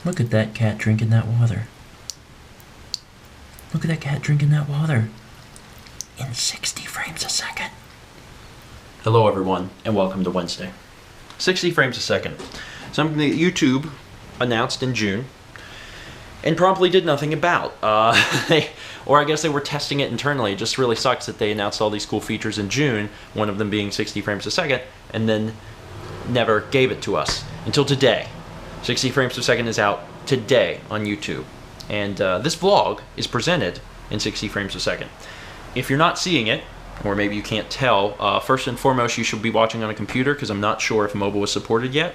Look at that cat drinking that water. Look at that cat drinking that water in 60 frames a second. Hello everyone, and welcome to Wednesday. 60 frames a second. Something that YouTube announced in June and promptly did nothing about. Or I guess they were testing it internally. It just really sucks that they announced all these cool features in June, one of them being 60 frames a second, and then never gave it to us until today. 60 frames per second is out today on YouTube. And this vlog is presented in 60 frames per second. If you're not seeing it, or maybe you can't tell, first and foremost, you should be watching on a computer because I'm not sure if mobile is supported yet.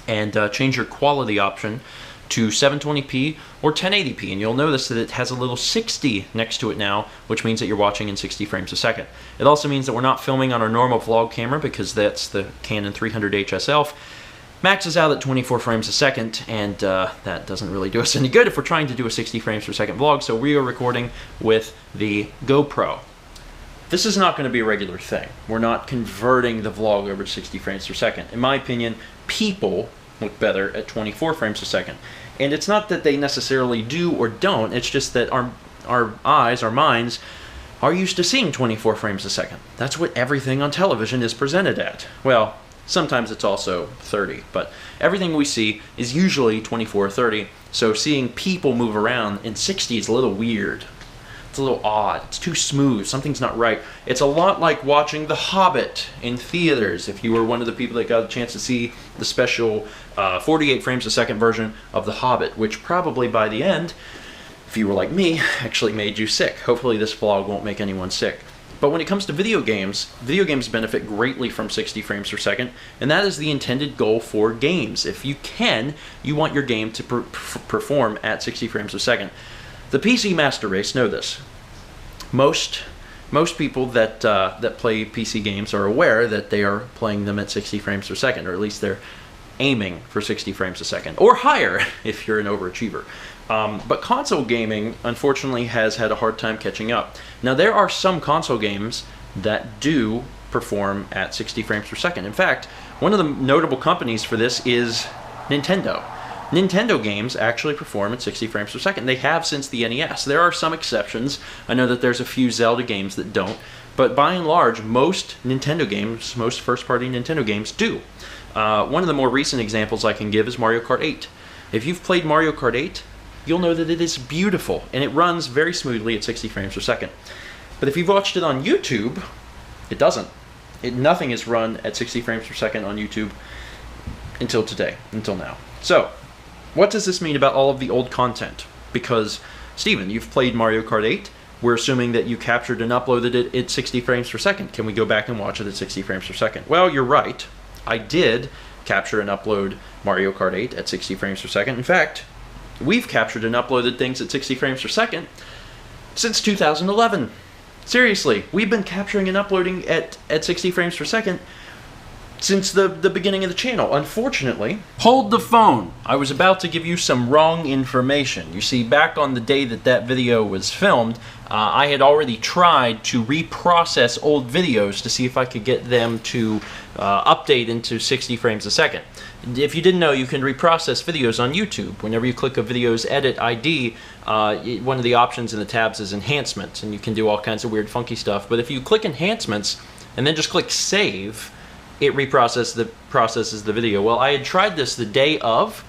And change your quality option to 720p or 1080p, and you'll notice that it has a little 60 next to it now, which means that you're watching in 60 frames a second. It also means that we're not filming on our normal vlog camera because that's the Canon 300HS ELPH. Maxes out at 24 frames a second, and that doesn't really do us any good if we're trying to do a 60 frames per second vlog, so we are recording with the GoPro. This is not going to be a regular thing. We're not converting the vlog over to 60 frames per second. In my opinion, people look better at 24 frames a second. And it's not that they necessarily do or don't, it's just that our eyes, our minds, are used to seeing 24 frames a second. That's what everything on television is presented at. Well, sometimes it's also 30, but everything we see is usually 24 or 30, so seeing people move around in 60 is a little weird. It's a little odd. It's too smooth. Something's not right. It's a lot like watching The Hobbit in theaters. If you were one of the people that got a chance to see the special 48 frames a second version of The Hobbit, which probably by the end, if you were like me, actually made you sick. Hopefully this vlog won't make anyone sick. But when it comes to video games benefit greatly from 60 frames per second, and that is the intended goal for games. If you can, you want your game to perform at 60 frames per second. The PC master race know this. Most people that play PC games are aware that they are playing them at 60 frames per second, or at least they're aiming for 60 frames a second, or higher if you're an overachiever. But console gaming, unfortunately, has had a hard time catching up. Now, there are some console games that do perform at 60 frames per second. In fact, one of the notable companies for this is Nintendo. Nintendo games actually perform at 60 frames per second. They have since the NES. There are some exceptions. I know that there's a few Zelda games that don't, but by and large, most Nintendo games, most first-party Nintendo games do. One of the more recent examples I can give is Mario Kart 8. If you've played Mario Kart 8, you'll know that it is beautiful, and it runs very smoothly at 60 frames per second. But if you've watched it on YouTube, it doesn't. Nothing is run at 60 frames per second on YouTube until today, until now. So, what does this mean about all of the old content? Because, Steven, you've played Mario Kart 8. We're assuming that you captured and uploaded it at 60 frames per second. Can we go back and watch it at 60 frames per second? Well, you're right. I did capture and upload Mario Kart 8 at 60 frames per second. In fact, we've captured and uploaded things at 60 frames per second since 2011. Seriously, we've been capturing and uploading at 60 frames per second since the beginning of the channel. Unfortunately, hold the phone. I was about to give you some wrong information. You see, back on the day that video was filmed, I had already tried to reprocess old videos to see if I could get them to update into 60 frames a second. If you didn't know, you can reprocess videos on YouTube. Whenever you click a video's edit ID, one of the options in the tabs is enhancements, and you can do all kinds of weird funky stuff. But if you click enhancements and then just click save, it processes the video. Well, I had tried this the day of,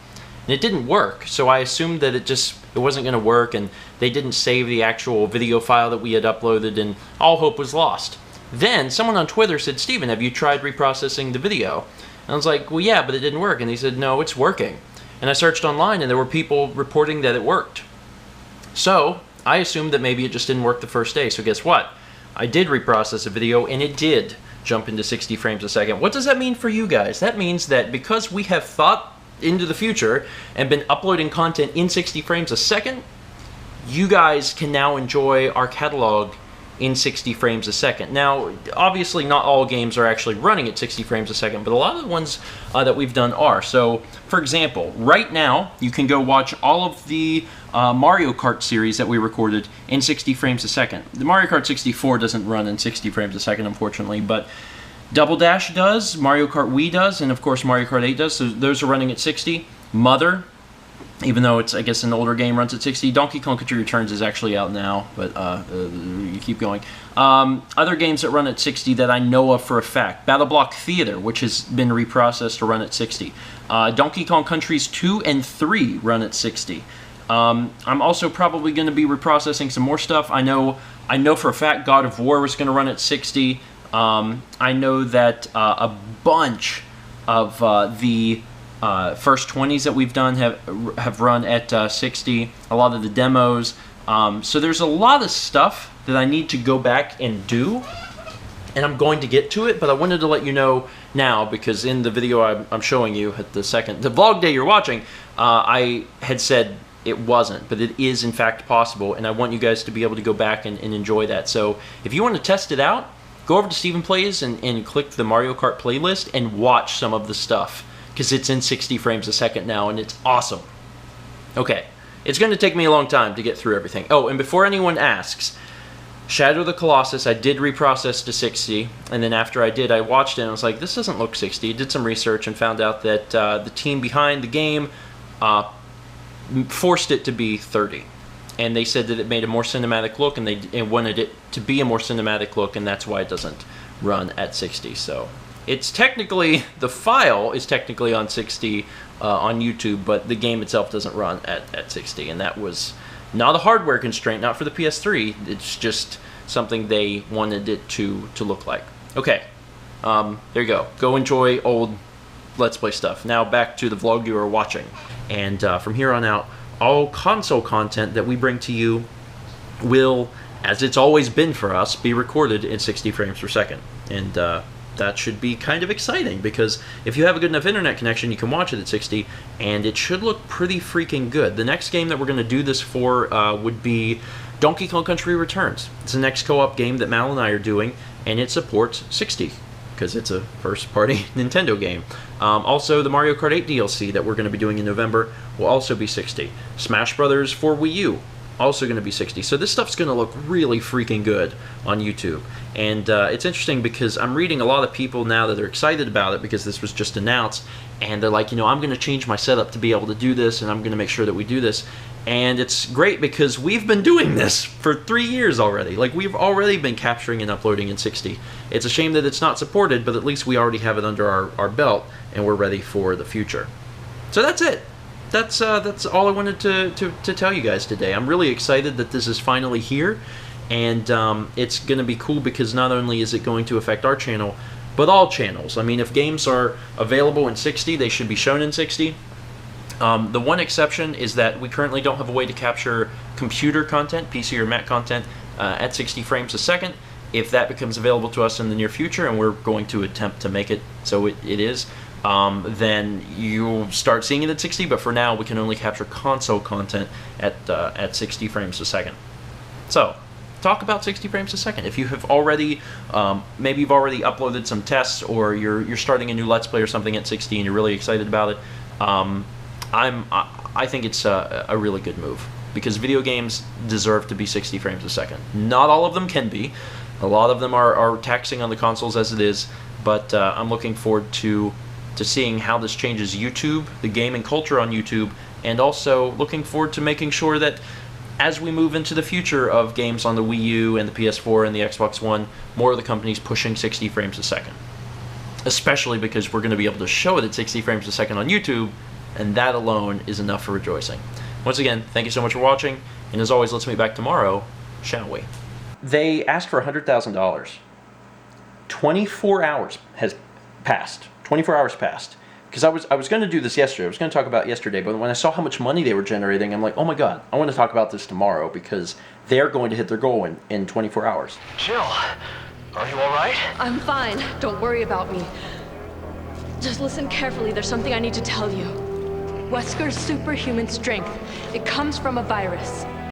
and it didn't work. So I assumed that it wasn't going to work, and they didn't save the actual video file that we had uploaded, and all hope was lost. Then someone on Twitter said, "Steven, have you tried reprocessing the video?" And I was like, "Well, yeah, but it didn't work." And he said, "No, it's working." And I searched online, and there were people reporting that it worked. So I assumed that maybe it just didn't work the first day. So guess what? I did reprocess a video, and it did jump into 60 frames a second. What does that mean for you guys? That means that because we have thought into the future and been uploading content in 60 frames a second, you guys can now enjoy our catalog in 60 frames a second. Now, obviously not all games are actually running at 60 frames a second, but a lot of the ones that we've done are. So, for example, right now, you can go watch all of the Mario Kart series that we recorded in 60 frames a second. The Mario Kart 64 doesn't run in 60 frames a second, unfortunately, but Double Dash does, Mario Kart Wii does, and of course Mario Kart 8 does, so those are running at 60. Mother, even though it's, I guess, an older game, runs at 60. Donkey Kong Country Returns is actually out now, but you keep going. Other games that run at 60 that I know of for a fact. Battle Block Theater, which has been reprocessed to run at 60. Donkey Kong Countries 2 and 3 run at 60. I'm also probably going to be reprocessing some more stuff. I know for a fact God of War was going to run at 60. I know that a bunch of the first 20s that we've done have run at 60. A lot of the demos. So there's a lot of stuff that I need to go back and do, and I'm going to get to it, but I wanted to let you know now, because in the video I'm showing you at the vlog day you're watching, I had said it wasn't, but it is in fact possible, and I want you guys to be able to go back and enjoy that. So if you want to test it out, go over to Steven Plays and click the Mario Kart playlist and watch some of the stuff, because it's in 60 frames a second now, and it's awesome. Okay, it's going to take me a long time to get through everything. Oh, and before anyone asks, Shadow of the Colossus, I did reprocess to 60, and then after I did, I watched it and I was like, this doesn't look 60. Did some research and found out that the team behind the game forced it to be 30. And they said that it made a more cinematic look, and they wanted it to be a more cinematic look, and that's why it doesn't run at 60. So it's technically, the file is technically on 60 on YouTube, but the game itself doesn't run at 60, and that was not a hardware constraint, not for the PS3. It's just something they wanted it to look like. Okay, there you go. Go enjoy old Let's Play stuff. Now back to the vlog you are watching. And from here on out, all console content that we bring to you will, as it's always been for us, be recorded in 60 frames per second. And that should be kind of exciting, because if you have a good enough internet connection, you can watch it at 60, and it should look pretty freaking good. The next game that we're going to do this for would be Donkey Kong Country Returns. It's the next co-op game that Mal and I are doing, and it supports 60, because it's a first-party Nintendo game. Also, the Mario Kart 8 DLC that we're going to be doing in November will also be 60. Smash Brothers for Wii U, also going to be 60. So this stuff's going to look really freaking good on YouTube. And it's interesting because I'm reading a lot of people now that are excited about it because this was just announced, and they're like, you know, I'm going to change my setup to be able to do this, and I'm going to make sure that we do this. And it's great because we've been doing this for 3 years already. Like, we've already been capturing and uploading in 60. It's a shame that it's not supported, but at least we already have it under our belt, and we're ready for the future. So that's it. That's all I wanted to tell you guys today. I'm really excited that this is finally here, and it's going to be cool because not only is it going to affect our channel, but all channels. I mean, if games are available in 60, they should be shown in 60. The one exception is that we currently don't have a way to capture computer content, PC or Mac content, at 60 frames a second. If that becomes available to us in the near future, and we're going to attempt to make it so it is, then you'll start seeing it at 60, but for now we can only capture console content at 60 frames a second. So, talk about 60 frames a second. If you have already, maybe you've already uploaded some tests, or you're starting a new Let's Play or something at 60 and you're really excited about it, I think it's a really good move, because video games deserve to be 60 frames a second. Not all of them can be. A lot of them are taxing on the consoles as it is, but I'm looking forward to seeing how this changes YouTube, the gaming culture on YouTube, and also looking forward to making sure that as we move into the future of games on the Wii U and the PS4 and the Xbox One, more of the companies pushing 60 frames a second. Especially because we're going to be able to show it at 60 frames a second on YouTube, and that alone is enough for rejoicing. Once again, thank you so much for watching, and as always, let's meet back tomorrow, shall we? They asked for $100,000. 24 hours has passed. 24 hours passed. Because I was going to do this yesterday. I was going to talk about yesterday, but when I saw how much money they were generating, I'm like, oh my god, I want to talk about this tomorrow, because they're going to hit their goal in 24 hours. Jill, are you alright? I'm fine. Don't worry about me. Just listen carefully. There's something I need to tell you. Wesker's superhuman strength, it comes from a virus.